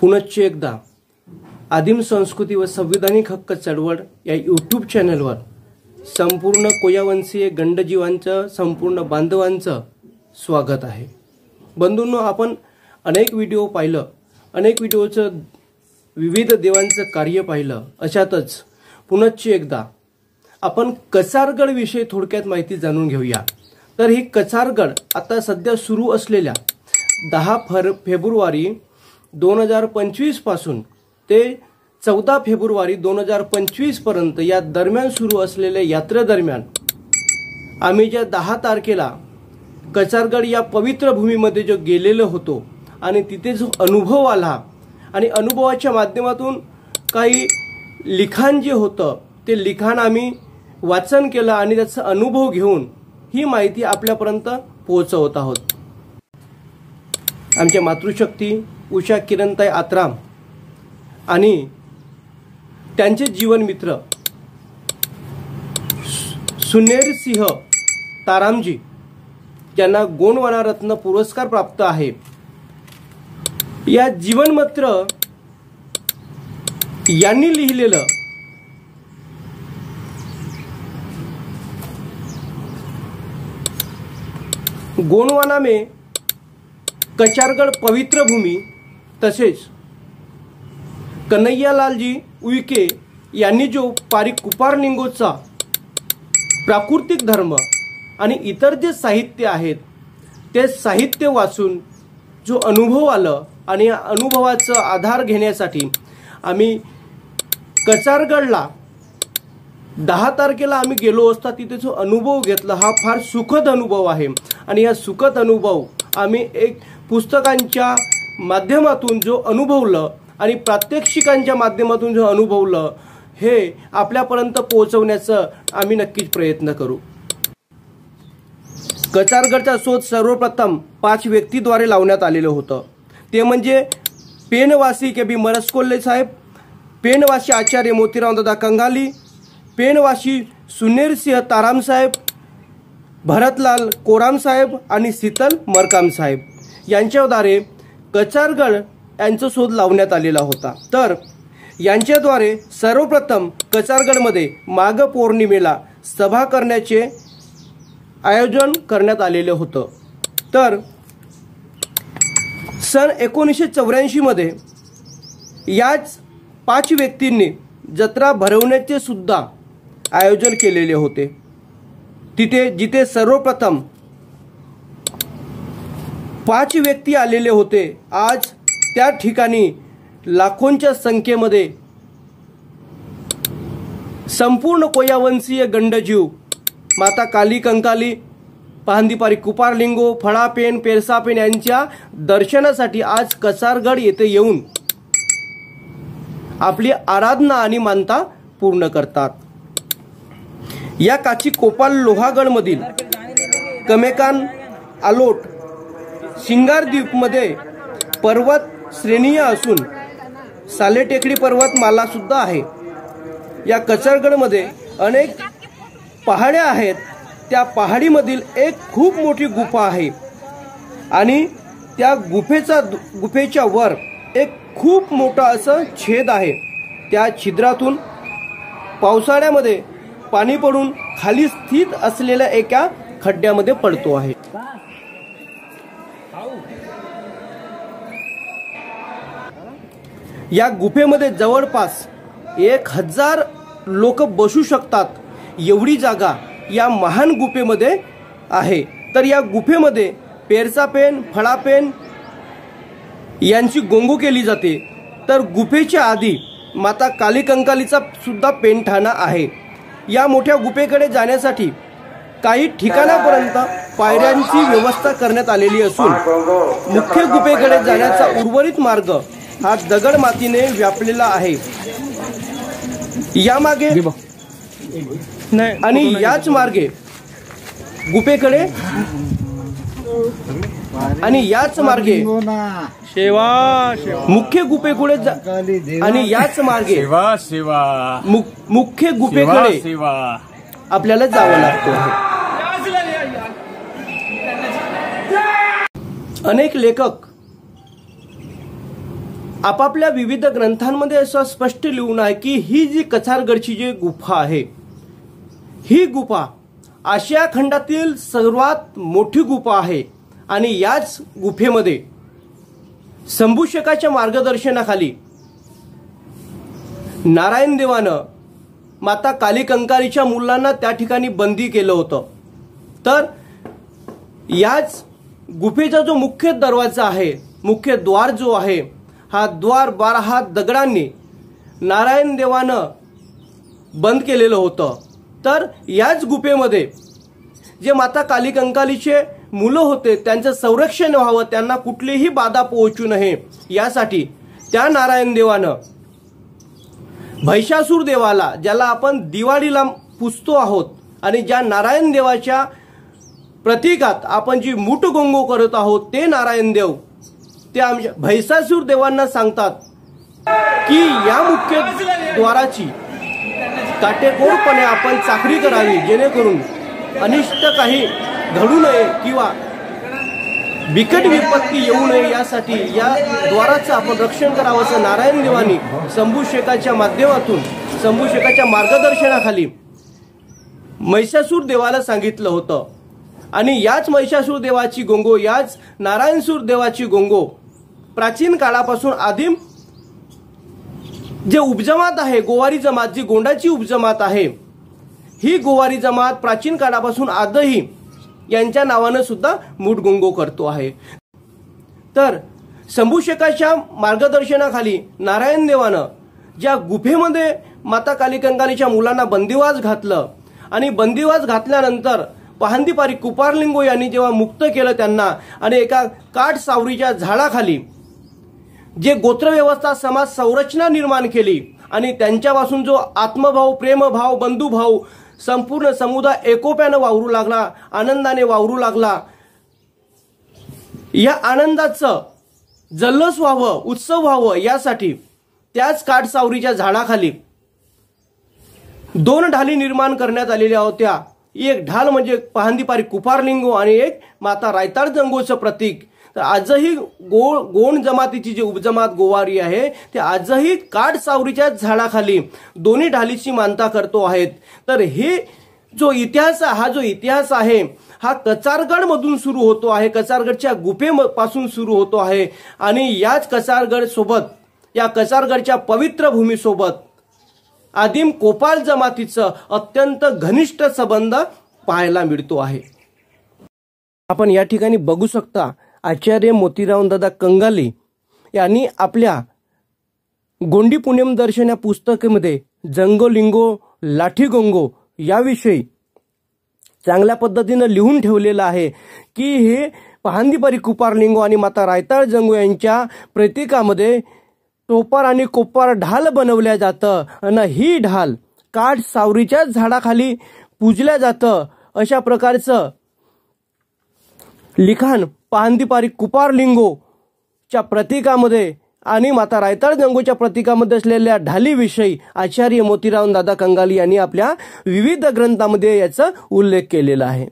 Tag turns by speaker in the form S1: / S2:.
S1: पुनश्च एकदा आदिम संस्कृती व संविधानिक हक्क चळवळ या यूट्यूब चॅनलवर संपूर्ण कोयावंशीय गंडजीवांचं संपूर्ण बांधवांचं स्वागत आहे। बंधूंनो, आपण अनेक व्हिडिओ पाहिलं, अनेक व्हिडिओचं विविध देवांचं कार्य पाहिलं। अशातच पुनश्च एकदा आपण कचारगड विषयी थोडक्यात माहिती जाणून घेऊया। तर ही कचारगड आता सध्या सुरू असलेल्या 10 फेब्रुवारी 2025 पासून ते 14 फेब्रुवारी 2025 पर्यंत या दरम्यान सुरू असलेल्या यात्रेदरम्यान आम्ही ज्या 10 तारखेला कचारगड या पवित्र भूमीमध्ये जो गेलेलो होतो आणि तिथे जो अनुभव आला आणि अनुभवाच्या माध्यमातून काही लिखाण जे होतं ते लिखाण आम्ही वाचन केलं आणि त्याचा अनुभव घेऊन ही माहिती आपल्यापर्यंत पोहोचवत आहोत। आमच्या मातृशक्ती उषा किरणताई आत्राम आणि त्यांचे जीवन मित्र सुनेर सिंह तारामजी ज्यांना गोंडवाना रत्न पुरस्कार प्राप्त आहे, या जीवन मित्र यांनी लिहिलेलं गोंडवाना में कचारगड पवित्र भूमी तसेच कन्हैयालालजी उईके यांनी जो कुपारलिंगोचा प्राकृतिक धर्म आणि इतर जे साहित्य आहेत ते साहित्य वाचून जो अनुभव आलं आणि या अनुभवाचा आधार घेण्यासाठी आम्ही कचारगडला 10 तारखेला आम्ही गेलो असता तिथे जो अनुभव घेतला हा फार सुखद अनुभव आहे। आणि या सुखद अनुभव आम्ही एक पुस्तकांच्या माध्यमातून जो अनुभवलं आणि प्रात्यक्षिकांच्या माध्यमातून जो अनुभवलं हे आपल्यापर्यंत पोहोचवण्याचा आम्ही नक्कीच प्रयत्न करू। कचारगडचा शोध सर्वप्रथम 5 व्यक्तीद्वारे लावण्यात आलेलं होतं। ते म्हणजे पेनवासी के बी मरसकोल्ले साहेब, पेनवासी आचार्य मोतीराम दादा कंगाली, पेनवासी सुनेर सिंह ताराम साहेब, भरतलाल कोराम साहेब आणि शीतल मरकाम साहेब यांच्याद्वारे कचारगड यांचा शोध लावण्यात आलेला होता। तर यांच्याद्वारे सर्वप्रथम कचारगडमध्ये माघ पौर्णिमेला सभा करण्याचे आयोजन करण्यात आलेले होतं। तर सन 1984 मध्ये याच 5 व्यक्तींनी जत्रा भरवण्याचे सुद्धा आयोजन केलेले होते। जिथे सर्वप्रथम 5 व्यक्ती आलेले होते। आज त्या ठिकाणी लाखोंच्या संख्येमध्ये संपूर्ण कोयावंशीय गंडजीव माता काली कंकाली, पाहंदीपारी कुपारलिंगो, फळापेन, पेरसापेन यांच्या दर्शनासाठी आज कचारगड येथे येऊन आपली आराधना आणि मानता पूर्ण करतात। या काची कोपाल लोहागड मधील कमेकान आलोट शिंगारद्वीप मध्ये पर्वत श्रेणीय असून साले टेकडी पर्वतमाला सुद्धा आहे। या कचारगड मध्ये अनेक पहाड्या आहेत। त्या पहाडीमधील एक खूप मोठी गुफा आहे आणि त्या गुफेच्या वर एक खूप मोठा असं छेद आहे। त्या छिद्रातून पावसाळ्यामध्ये पाणी पडून खाली स्थित असलेल्या एका खड्ड्यामध्ये पडतो आहे। या गुफेमध्ये जवळपास 1000 लोक बसू शकतात एवढी जागा या महान गुफेमध्ये आहे। तर या गुफेमध्ये पेरसापेन, फळापेन यांची गोंगू केली जाते। तर गुफेच्या आधी माता काली कंकालीचा सुद्धा पेनठाणा आहे। या मोठ्या गुफेकडे जाण्यासाठी काही ठिकाणापर्यंत पायऱ्यांची व्यवस्था करण्यात आलेली असून मुख्य गुफेकडे जाण्याचा उर्वरित मार्ग हा दगड मातीने व्यापलेला आहे। यामागे आणि याच मार्गे गुफेकडे आणि याच मार्गे मुख्य गुफेकडे आणि याच मार्गे मुख्य गुफेकडे आपल्याला जावं लागतं आहे। अनेक लेखक आपापल्या विविध ग्रंथांमध्ये असं स्पष्ट लिहून आहे की ही जी कचारगडची जी गुफा आहे, ही गुफा आशिया खंडातील सर्वात मोठी गुफा आहे आणि याच गुफेमध्ये शंभूशेकाच्या मार्गदर्शनाखाली नारायण देवानं माता काली कंकालीच्या मुलांना त्या ठिकाणी बंदी केलं होतं। तर याच गुफेचा जो मुख्य दरवाजा आहे, मुख्य द्वार जो आहे, हा द्वार 12 दगडांनी नारायण देवानं बंद केलेलं होतं। तर याच गुफेमध्ये जे माता काली कंकालीचे मुलं होते त्यांचं संरक्षण व्हावं, त्यांना कुठलीही बाधा पोहोचू नये यासाठी त्या नारायण देवानं महिषासूर देवाला, ज्याला आपण दिवाळीला पुजतो आहोत आणि ज्या नारायण देवाच्या प्रतीकात आपण जी मुठगोंगो करत आहोत, ते नारायण देव ते आमच्या महिषासूर देवांना सांगतात की या मुख्य द्वाराची काटेकोरपणे आपण चाकरी करावी, जेणेकरून अनिष्ट काही घडू नये किंवा बिकट विपत्ती येऊ नये यासाठी या द्वाराचं आपण रक्षण करावं, असं नारायण देवानी शंभूशेकाच्या माध्यमातून, शंभूशेकाच्या मार्गदर्शनाखाली महिषासूर देवाला सांगितलं होतं। आणि याच महिषासूर देवाची गोंगो, याच नारायणसूर देवाची गोंगो प्राचीन काळापासून आदिम जे उपजमात आहे, गोवारी जमात, जी गोंडाची उपजमात आहे, ही गोवारी जमात प्राचीन काळापासून आजही यांच्या नावानं सुद्धा मुठगोंगो करतो आहे। तर शंभूशेकाच्या मार्गदर्शनाखाली नारायण देवानं ज्या गुफेमध्ये माता काली कंकालीच्या मुलांना बंदिवास घातलं आणि बंदिवास घातल्यानंतर पहांदीपारी कुपारलिंगो यांनी जेव्हा मुक्त केलं त्यांना आणि एका काठ सावरीच्या झाडाखाली जे गोत्रव्यवस्था समाज संरचना निर्माण केली आणि त्यांच्यापासून जो आत्मभाव, प्रेमभाव, बंधुभाव संपूर्ण समुदाय एकोप्यानं वावरू लागला, आनंदाने वावरू लागला, या आनंदाचं जल्लोष व्हावं, उत्सव व्हावं यासाठी त्याच काठसावरीच्या झाडाखाली 2 ढाली निर्माण करण्यात आलेल्या होत्या। एक ढाल म्हणजे पहांदीपारी कुपारलिंगो आणि एक माता रायताळ जंगोचं प्रतीक। तर आजही गोंड जमातीची जी उपजमात गोवारी आहे ते आजही काठ सावरीच्या झाडाखाली दोन्ही ढालीची मानता करतो आहेत। तर हे जो इतिहास, हा जो इतिहास आहे हा कचारगड मधून सुरू होतो आहे, कचारगडच्या गुफेपासून सुरू होतो आहे आणि याच कचारगड सोबत, या कचारगडच्या पवित्र भूमीसोबत आदिम कोपाल जमातीचं अत्यंत घनिष्ठ संबंध पाहायला मिळतो आहे। आपण या ठिकाणी बघू शकता आचार्य मोतीराम दादा कंगाली यांनी आपल्या गोंडी पुण्यम दर्शन या पुस्तकामध्ये जंगोलिंगो लाठीगोंगो याविषयी चांगल्या पद्धतीने लिहून ठेवलेलं आहे की हे पहांदीपारी कुपारलिंगो आणि माता रायताळ जंगो यांच्या प्रतीकामध्ये टोपार आणि कोपार ढाल बनवल्या जातं आणि ही ढाल काठ सावरीच्या झाडाखाली पूजल्या जातं। अशा प्रकारचं लिखाण पहांदीपारी कुपारलिंगोच्या प्रतीकामध्ये आणि माता रायताळ जंगोच्या प्रतीकामध्ये असलेल्या ढालीविषयी आचार्य मोतीराम दादा कंगाली यांनी आपल्या विविध ग्रंथांमध्ये याचा उल्लेख केलेला आहे।